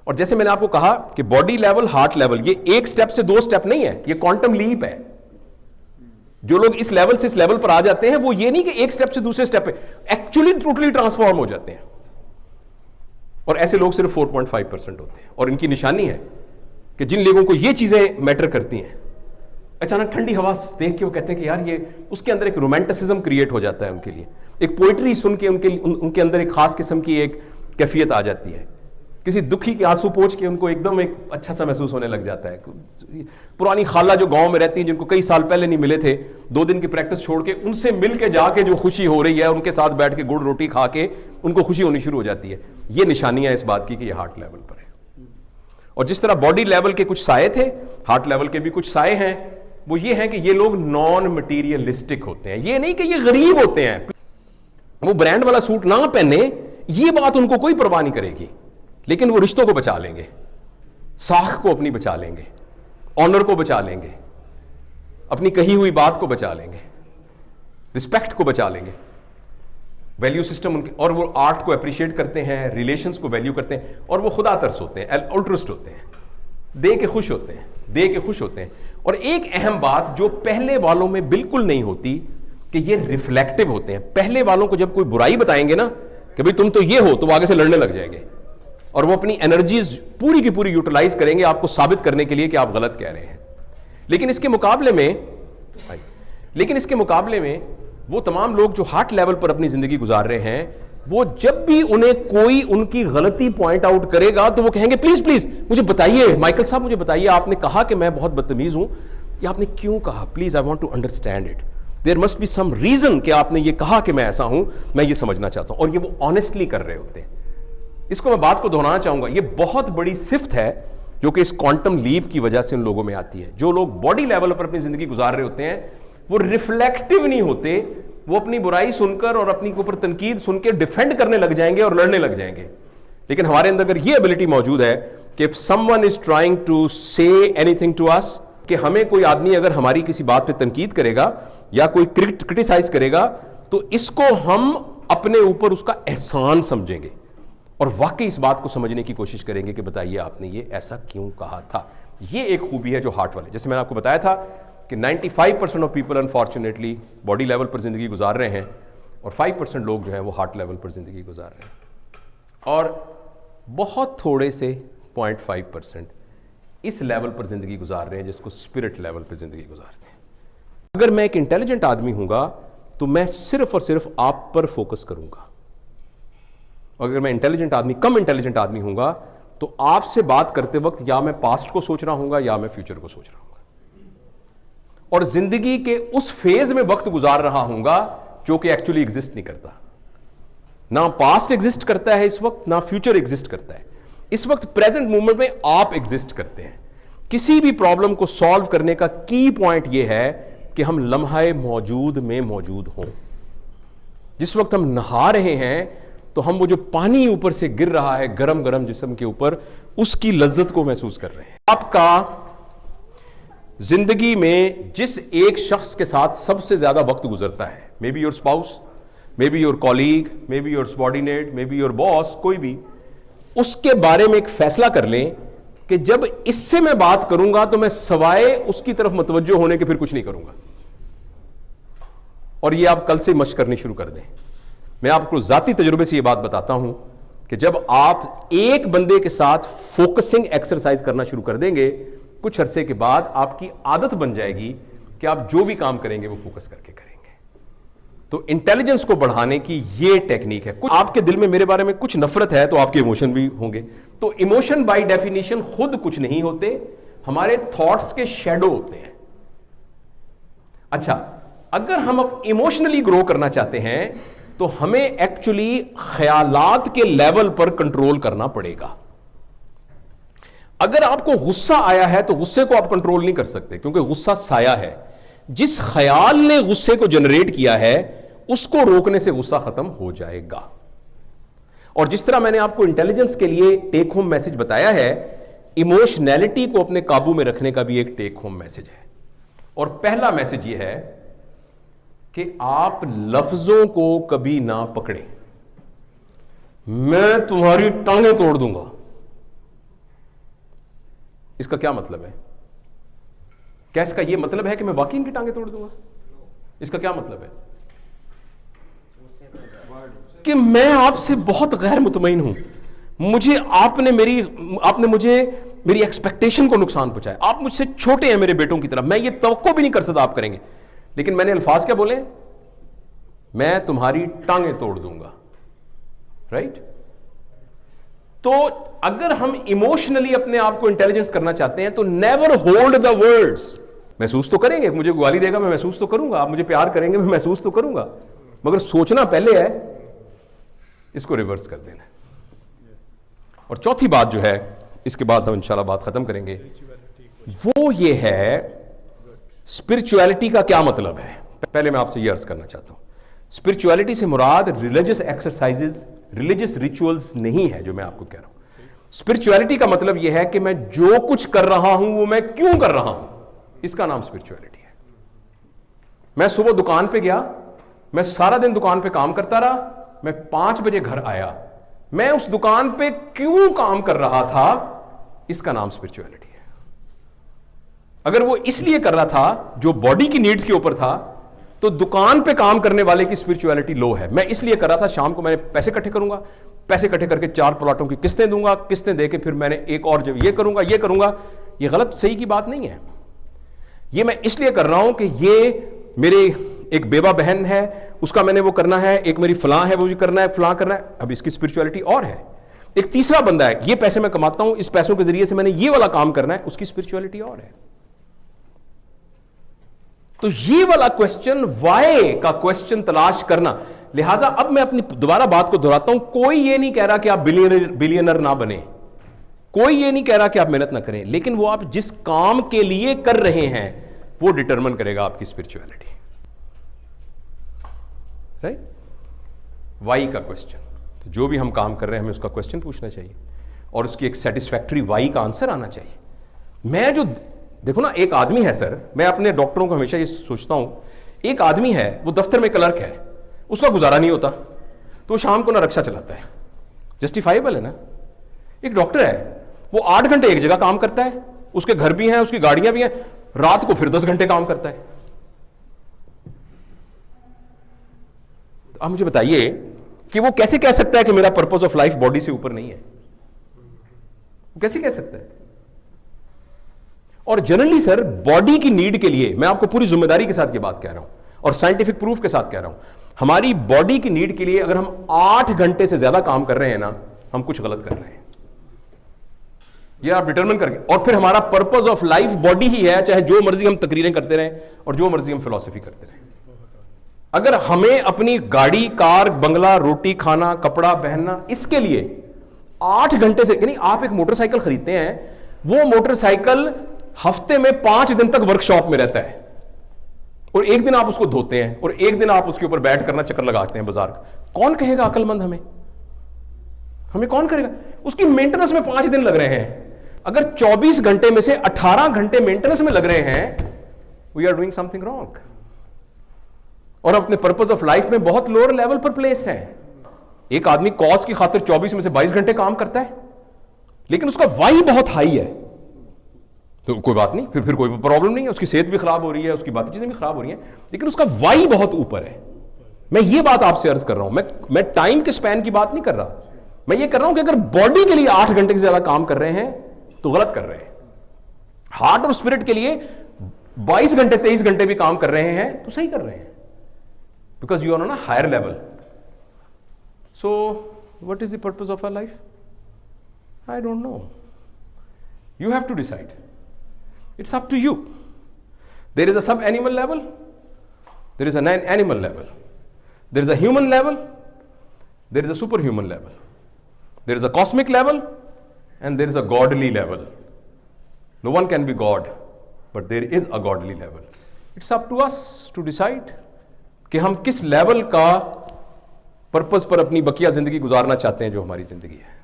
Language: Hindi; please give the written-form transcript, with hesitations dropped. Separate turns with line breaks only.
और जैसे मैंने आपको कहा कि बॉडी लेवल, हार्ट लेवल, ये एक स्टेप से दो स्टेप नहीं है, ये क्वांटम लीप है। जो लोग इस लेवल से इस लेवल पर आ जाते हैं वो ये नहीं कि एक स्टेप से दूसरे स्टेप पे, एक्चुअली टोटली ट्रांसफॉर्म हो जाते हैं। और ऐसे लोग सिर्फ 4.5% होते हैं। और इनकी निशानी है कि जिन लोगों को ये चीजें मैटर करती हैं, अचानक ठंडी हवा देख के वो कहते हैं कि यार ये, उसके अंदर एक रोमांटिसिज्म क्रिएट हो जाता है उनके लिए, एक पोइट्री सुन के उनके अंदर एक खास किस्म की एक कैफियत आ जाती है। किसी दुखी के आंसू पोंछ के उनको एकदम एक अच्छा सा महसूस होने लग जाता है। पुरानी खाला जो गांव में रहती है, जिनको कई साल पहले नहीं मिले थे, 2 दिन की प्रैक्टिस छोड़ के उनसे मिल के जाके जो खुशी हो रही है, उनके साथ बैठ के गुड़ रोटी खा के उनको खुशी होनी शुरू हो जाती है। ये निशानियां इस बात की कि ये हार्ट लेवल पर है। और जिस तरह बॉडी लेवल के कुछ साए थे, हार्ट लेवल के भी कुछ साए हैं। वो ये है कि ये लोग नॉन मटीरियलिस्टिक होते हैं। ये नहीं कि ये गरीब होते हैं, वो ब्रांड वाला सूट ना पहने, ये बात उनको कोई परवाह नहीं करेगी, लेकिन वो रिश्तों को बचा लेंगे, साख को अपनी बचा लेंगे, ऑनर को बचा लेंगे, अपनी कही हुई बात को बचा लेंगे, रिस्पेक्ट को बचा लेंगे, वैल्यू सिस्टम उनके, और वो आर्ट को अप्रिशिएट करते हैं, रिलेशंस को वैल्यू करते हैं, और वो खुदा तरस होते हैं, अल्ट्रुइस्ट होते हैं, दे के खुश होते हैं, दे के खुश होते हैं। और एक अहम बात जो पहले वालों में बिल्कुल नहीं होती कि ये रिफ्लेक्टिव होते हैं। पहले वालों को जब कोई बुराई बताएंगे ना कि भाई तुम तो ये हो, तो वो आगे से लड़ने लग जाएंगे और वो अपनी एनर्जीज पूरी की पूरी यूटिलाइज करेंगे आपको साबित करने के लिए कि आप गलत कह रहे हैं। लेकिन इसके मुकाबले में वो तमाम लोग जो हार्ट लेवल पर अपनी जिंदगी गुजार रहे हैं, वो जब भी उन्हें कोई उनकी गलती पॉइंट आउट करेगा तो वो कहेंगे प्लीज प्लीज मुझे बताइए, माइकल साहब मुझे बताइए, आपने कहा कि मैं बहुत बदतमीज हूं, ये आपने क्यों कहा? Please I want to understand it, there must be some reason कि आपने ये कहा कि मैं ऐसा हूं, मैं ये समझना चाहता हूं। और ये वो ऑनेस्टली कर रहे होते हैं। इसको मैं बात को दोहराना चाहूंगा, ये बहुत बड़ी सिफ्त है जो कि इस क्वांटम लीप की वजह से उन लोगों में आती है। जो लोग बॉडी लेवल पर अपनी जिंदगी गुजार रहे होते हैं, वो रिफ्लेक्टिव नहीं होते, वो अपनी बुराई सुनकर और अपनी ऊपर तनकीद सुन के डिफेंड करने लग जाएंगे और लड़ने लग जाएंगे। लेकिन हमारे अंदर अगर ये एबिलिटी मौजूद है कि if someone is trying to say anything to us, कि हमें कोई आदमी अगर हमारी किसी बात पे तनकीद करेगा या कोई क्रिटिसाइज करेगा, तो इसको हम अपने ऊपर उसका एहसान समझेंगे और वाकई इस बात को समझने की कोशिश करेंगे कि बताइए आपने ये ऐसा क्यों कहा था। ये एक खूबी है जो हार्ट वाले, जैसे मैंने आपको बताया था कि 95% of people unfortunately body level पर जिंदगी गुजार रहे हैं और 5% लोग जो हैं वो हार्ट लेवल पर जिंदगी गुजार रहे हैं। और बहुत थोड़े से 0.5% इस लेवल पर जिंदगी गुजार रहे हैं जिसको स्पिरिट लेवल पर जिंदगी गुजारते हैं। अगर मैं एक इंटेलिजेंट आदमी हूंगा तो मैं सिर्फ और सिर्फ आप पर फोकस करूंगा। अगर मैं इंटेलिजेंट आदमी, कम इंटेलिजेंट आदमी हूंगा, तो आपसे बात करते वक्त या मैं पास्ट को सोच रहा हूंगा या मैं फ्यूचर को सोच रहा हूंगा, और जिंदगी के उस फेज में वक्त गुजार रहा हूंगा जो कि एक्चुअली एग्जिस्ट नहीं करता। ना पास्ट एग्जिस्ट करता है इस वक्त, ना फ्यूचर एग्जिस्ट करता है। इस वक्त प्रेजेंट मोमेंट में आप एग्जिस्ट करते हैं। किसी भी प्रॉब्लम को सॉल्व करने का की पॉइंट यह है कि हम लम्हा मौजूद में मौजूद हों। जिस वक्त हम नहा रहे हैं तो हम वो जो पानी ऊपर से गिर रहा है गरम गरम जिस्म के ऊपर, उसकी लज्जत को महसूस कर रहे हैं। आपका जिंदगी में जिस एक शख्स के साथ सबसे ज्यादा वक्त गुजरता है, may be your spouse, may be your colleague, may be your subordinate, may be your boss, कोई भी, उसके बारे में एक फैसला कर लें कि जब इससे मैं बात करूंगा तो मैं सवाए उसकी तरफ मुतवज्जो होने के फिर कुछ नहीं करूंगा। और ये आप कल से मशक करनी शुरू कर दें। मैं आपको जाती तजुर्बे से ये बात बताता हूं कि जब आप एक बंदे के साथ फोकसिंग एक्सरसाइज करना शुरू कर देंगे, कुछ अरसे के बाद आपकी आदत बन जाएगी कि आप जो भी काम करेंगे वो फोकस करके करेंगे। तो इंटेलिजेंस को बढ़ाने की ये टेक्निक है। कुछ आपके दिल में मेरे बारे में कुछ नफरत है तो आपके इमोशन भी होंगे। तो इमोशन बाय डेफिनेशन खुद कुछ नहीं होते, हमारे थॉट्स के शैडो होते हैं। अच्छा, अगर हम अब इमोशनली ग्रो करना चाहते हैं तो हमें एक्चुअली ख्यालात के लेवल पर कंट्रोल करना पड़ेगा। अगर आपको गुस्सा आया है तो गुस्से को आप कंट्रोल नहीं कर सकते, क्योंकि गुस्सा साया है। जिस ख्याल ने गुस्से को जनरेट किया है उसको रोकने से गुस्सा खत्म हो जाएगा। और जिस तरह मैंने आपको इंटेलिजेंस के लिए टेक होम मैसेज बताया है, इमोशनैलिटी को अपने काबू में रखने का भी एक टेक होम मैसेज है। और पहला मैसेज यह है कि आप लफ्जों को कभी ना पकड़ें। मैं तुम्हारी टांगें तोड़ दूंगा, इसका क्या मतलब है? क्या इसका यह मतलब है कि मैं वाकई इनकी टांगें तोड़ दूंगा? इसका क्या मतलब है? कि मैं आपसे बहुत गैर मुतमईन हूं, मुझे आपने मुझे मेरी एक्सपेक्टेशन को नुकसान पहुंचाया, आप मुझसे छोटे हैं मेरे बेटों की तरह, मैं ये तवक्को भी नहीं कर सकता आप करेंगे, लेकिन मैंने अल्फाज क्या बोले? मैं तुम्हारी टांगें तोड़ दूंगा, राइट? तो अगर हम इमोशनली अपने आप को इंटेलिजेंस करना चाहते हैं तो नेवर होल्ड द वर्ड्स। महसूस तो करेंगे, मुझे गाली देगा मैं महसूस तो करूंगा, आप मुझे प्यार करेंगे मैं महसूस तो करूंगा, मगर सोचना पहले है, इसको रिवर्स कर देना। और चौथी बात जो है, इसके बाद हम इंशाल्लाह बात खत्म करेंगे, वो ये है स्पिरिचुअलिटी का क्या मतलब है। पहले मैं आपसे ये अर्ज करना चाहता हूं, स्पिरिचुअलिटी से मुराद रिलीजियस एक्सरसाइजेस, रिलीजियस रिचुअल्स नहीं है जो मैं आपको कह रहा हूं। स्पिरिचुअलिटी का मतलब यह है कि मैं जो कुछ कर रहा हूं वो मैं क्यों कर रहा हूं, इसका नाम स्पिरिचुअलिटी है। मैं सुबह दुकान पे गया, मैं सारा दिन दुकान पे काम करता रहा, मैं 5 बजे घर आया, मैं उस दुकान पे क्यों काम कर रहा था, इसका नाम स्पिरिचुअलिटी है। अगर वो इसलिए कर रहा था जो बॉडी की नीड्स के ऊपर था, तो दुकान पे काम करने वाले की स्पिरिचुअलिटी लो है। मैं इसलिए कर रहा था शाम को मैंने पैसे इकट्ठे करूंगा, पैसे इकट्ठे करके 4 प्लॉटों की किस्तें दूंगा, किस्तें देके फिर मैंने एक और जब ये करूंगा, ये गलत सही की बात नहीं है। ये मैं इसलिए कर रहा हूं कि ये मेरे एक बेवा बहन है, उसका मैंने वो करना है, एक मेरी फलां है वो भी करना है, फलां करना है। अब इसकी स्पिरिचुअलिटी और है। एक तीसरा बंदा है, ये पैसे मैं कमाता हूं, इस पैसों के जरिए से मैंने ये वाला काम करना है, उसकी स्पिरिचुअलिटी और है। तो ये वाला क्वेश्चन, वाई का क्वेश्चन तलाश करना। लिहाजा अब मैं अपनी दोबारा बात को दोहराता हूं, कोई ये नहीं कह रहा कि आप बिलियनर ना बने, कोई ये नहीं कह रहा कि आप मेहनत ना करें, लेकिन वो आप जिस काम के लिए कर रहे हैं वो डिटरमिन करेगा आपकी स्पिरिचुअलिटी, राइट? वाई का क्वेश्चन। तो जो भी हम काम कर रहे हैं हमें उसका क्वेश्चन पूछना चाहिए और उसकी एक सेटिस्फैक्टरी वाई का आंसर आना चाहिए। मैं जो देखो ना, एक आदमी है सर, मैं अपने डॉक्टरों को हमेशा ये सोचता हूं, एक आदमी है वो दफ्तर में क्लर्क है, उसका गुजारा नहीं होता तो शाम को ना रक्षा चलाता है, जस्टिफाइबल है ना? एक डॉक्टर है वो 8 घंटे एक जगह काम करता है, उसके घर भी हैं, उसकी गाड़ियां भी हैं, रात को फिर 10 घंटे काम करता है। आप मुझे बताइए कि वो कैसे कह सकता है कि मेरा पर्पस ऑफ लाइफ बॉडी से ऊपर नहीं है? वो कैसे कह सकता है? और जनरली सर, बॉडी की नीड के लिए मैं आपको पूरी जिम्मेदारी के साथ ये बात कह रहा हूं और साइंटिफिक प्रूफ के साथ कह रहा हूं, हमारी बॉडी की नीड के लिए अगर हम 8 घंटे से ज्यादा काम कर रहे हैं ना, हम कुछ गलत कर रहे हैं। ये आप डिटरमिन करके, और फिर हमारा पर्पस ऑफ लाइफ बॉडी ही है, चाहे जो मर्जी हम तकरीरें करते रहें और जो मर्जी हम फिलॉसफी करते रहें। अगर हमें अपनी गाड़ी, कार, बंगला, रोटी खाना, कपड़ा पहनना, इसके लिए 8 घंटे से, यानी आप एक मोटरसाइकिल खरीदते हैं, वो मोटरसाइकिल हफ्ते में 5 दिन तक वर्कशॉप में रहता है और एक दिन आप उसको धोते हैं और एक दिन आप उसके ऊपर बैठ करना चक्कर लगाते हैं बाजार का। कौन कहेगा अक्लमंद? हमें कौन करेगा? उसकी मेंटेनेंस में 5 दिन लग रहे हैं। अगर 24 घंटे में से 18 घंटे मेंटेनेंस में लग रहे हैं, we are doing something wrong और अपने पर्पस ऑफ लाइफ में बहुत लोअर लेवल पर प्लेस है। एक आदमी कॉज की खातिर 24 में से 22 घंटे काम करता है, लेकिन उसका वाई बहुत हाई है, तो कोई बात नहीं, फिर कोई प्रॉब्लम नहीं है, उसकी सेहत भी खराब हो रही है, उसकी बाकी चीजें भी खराब हो रही हैं, लेकिन उसका वाई बहुत ऊपर है। मैं ये बात आपसे अर्ज कर रहा हूं, मैं टाइम के स्पैन की बात नहीं कर रहा, मैं ये कर रहा हूं कि अगर बॉडी के लिए 8 घंटे से ज्यादा काम कर रहे हैं तो गलत कर रहे हैं। हार्ट और स्पिरिट के लिए 22 घंटे 23 घंटे भी काम कर रहे हैं तो सही कर रहे हैं, because you are on a higher level. So what is the purpose of our life? I don't know, you have to decide. It's up to you. There is a sub-animal level, there is an animal level, there is a human level, there is a superhuman level, there is a cosmic level, and there is a godly level. No one can be God, but there is a godly level. It's up to us to decide कि हम किस लेवल का पर्पस पर अपनी बकिया जिंदगी गुजारना चाहते हैं, जो हमारी जिंदगी है।